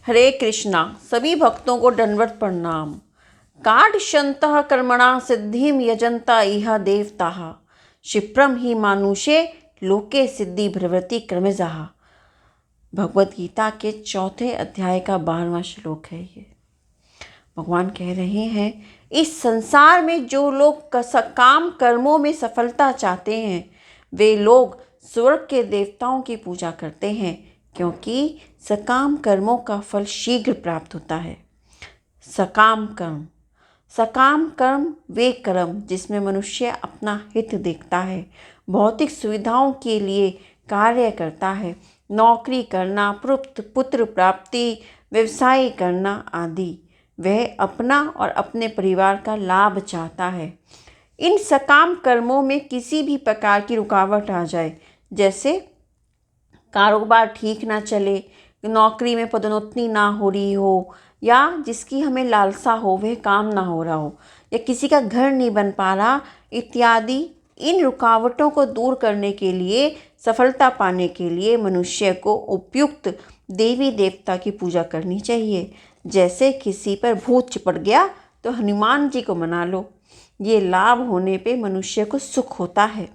हरे कृष्णा। सभी भक्तों को दंडवत प्रणाम। कार्दशन्तः कर्मणा सिद्धिं यजन्ता इह देवताः क्षिप्रं हि मानुषे लोके सिद्धि भ्रवति क्रमशः। भगवत गीता के 4 अध्याय का 12वां श्लोक है ये। भगवान कह रहे हैं, इस संसार में जो लोग काम कर्मों में सफलता चाहते हैं वे लोग स्वर्ग के देवताओं की पूजा करते हैं, क्योंकि सकाम कर्मों का फल शीघ्र प्राप्त होता है। सकाम कर्म वे कर्म जिसमें मनुष्य अपना हित देखता है, भौतिक सुविधाओं के लिए कार्य करता है, नौकरी करना, पुत्र प्राप्ति, व्यवसाय करना आदि। वह अपना और अपने परिवार का लाभ चाहता है। इन सकाम कर्मों में किसी भी प्रकार की रुकावट आ जाए, जैसे कारोबार ठीक ना चले, नौकरी में पदोन्नति ना हो रही हो, या जिसकी हमें लालसा हो वह काम ना हो रहा हो, या किसी का घर नहीं बन पा रहा इत्यादि, इन रुकावटों को दूर करने के लिए, सफलता पाने के लिए मनुष्य को उपयुक्त देवी देवता की पूजा करनी चाहिए। जैसे किसी पर भूत चिपट गया तो हनुमान जी को मना लो, ये लाभ होने पे मनुष्य को सुख होता है।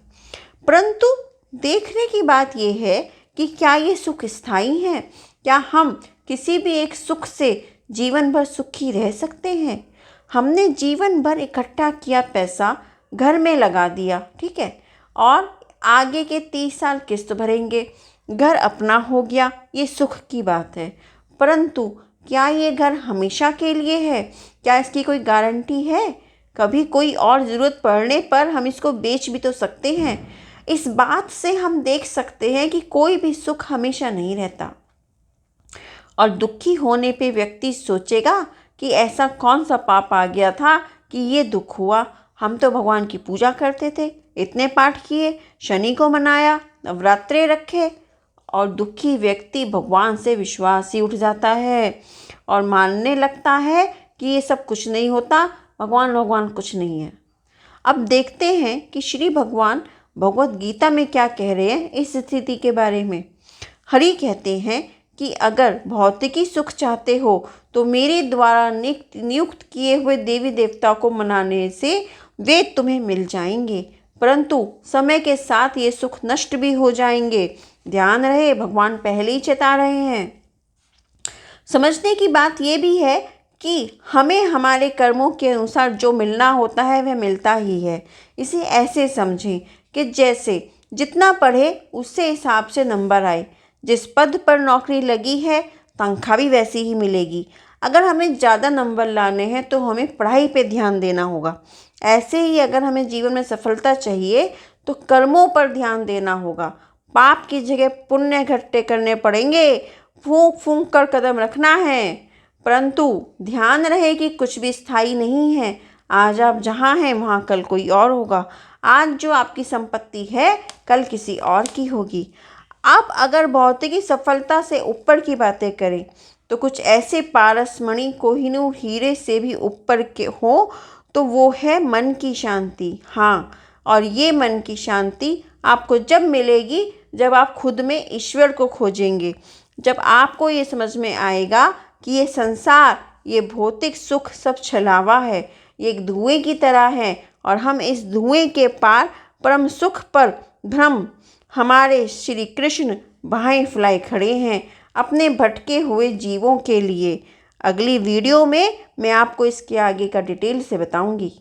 परंतु देखने की बात यह है कि क्या ये सुख स्थायी है? क्या हम किसी भी एक सुख से जीवन भर सुखी रह सकते हैं? हमने जीवन भर इकट्ठा किया पैसा घर में लगा दिया, ठीक है, और आगे के 30 साल किस्त भरेंगे, घर अपना हो गया, ये सुख की बात है। परंतु क्या ये घर हमेशा के लिए है? क्या इसकी कोई गारंटी है? कभी कोई और ज़रूरत पड़ने पर हम इसको बेच भी तो सकते हैं। इस बात से हम देख सकते हैं कि कोई भी सुख हमेशा नहीं रहता, और दुखी होने पे व्यक्ति सोचेगा कि ऐसा कौन सा पाप आ गया था कि ये दुख हुआ। हम तो भगवान की पूजा करते थे, इतने पाठ किए, शनि को मनाया, नवरात्रे रखे, और दुखी व्यक्ति भगवान से विश्वास ही उठ जाता है और मानने लगता है कि ये सब कुछ नहीं होता, भगवान कुछ नहीं है। अब देखते हैं कि श्री भगवान भगवत गीता में क्या कह रहे हैं इस स्थिति के बारे में। हरि कहते हैं कि अगर भौतिकी सुख चाहते हो तो मेरे द्वारा नियुक्त किए हुए देवी देवता को मनाने से वे तुम्हें मिल जाएंगे, परंतु समय के साथ ये सुख नष्ट भी हो जाएंगे। ध्यान रहे, भगवान पहले ही चेता रहे हैं। समझने की बात ये भी है कि हमें हमारे कर्मों के अनुसार जो मिलना होता है वह मिलता ही है। इसे ऐसे समझें कि जैसे जितना पढ़े उससे हिसाब से नंबर आए। जिस पद पर नौकरी लगी है तनख्वाह भी वैसी ही मिलेगी। अगर हमें ज़्यादा नंबर लाने हैं तो हमें पढ़ाई पे ध्यान देना होगा। ऐसे ही अगर हमें जीवन में सफलता चाहिए तो कर्मों पर ध्यान देना होगा। पाप की जगह पुण्य इकट्ठे करने पड़ेंगे, फूंक फूंक कर कदम रखना है। परंतु ध्यान रहे कि कुछ भी स्थायी नहीं है। आज आप जहाँ हैं वहाँ कल कोई और होगा। आज जो आपकी संपत्ति है कल किसी और की होगी। आप अगर भौतिकी सफलता से ऊपर की बातें करें तो कुछ ऐसे पारसमणि कोहिनूर हीरे से भी ऊपर के हो तो वो है मन की शांति। हाँ, और ये मन की शांति आपको जब मिलेगी जब आप खुद में ईश्वर को खोजेंगे, जब आपको ये समझ में आएगा कि ये संसार, ये भौतिक सुख सब छलावा है, ये एक धुएं की तरह है, और हम इस धुएं के पार परम सुख पर भ्रम हमारे श्री कृष्ण बाहें फैलाए खड़े हैं अपने भटके हुए जीवों के लिए। अगली वीडियो में मैं आपको इसके आगे का डिटेल से बताऊंगी।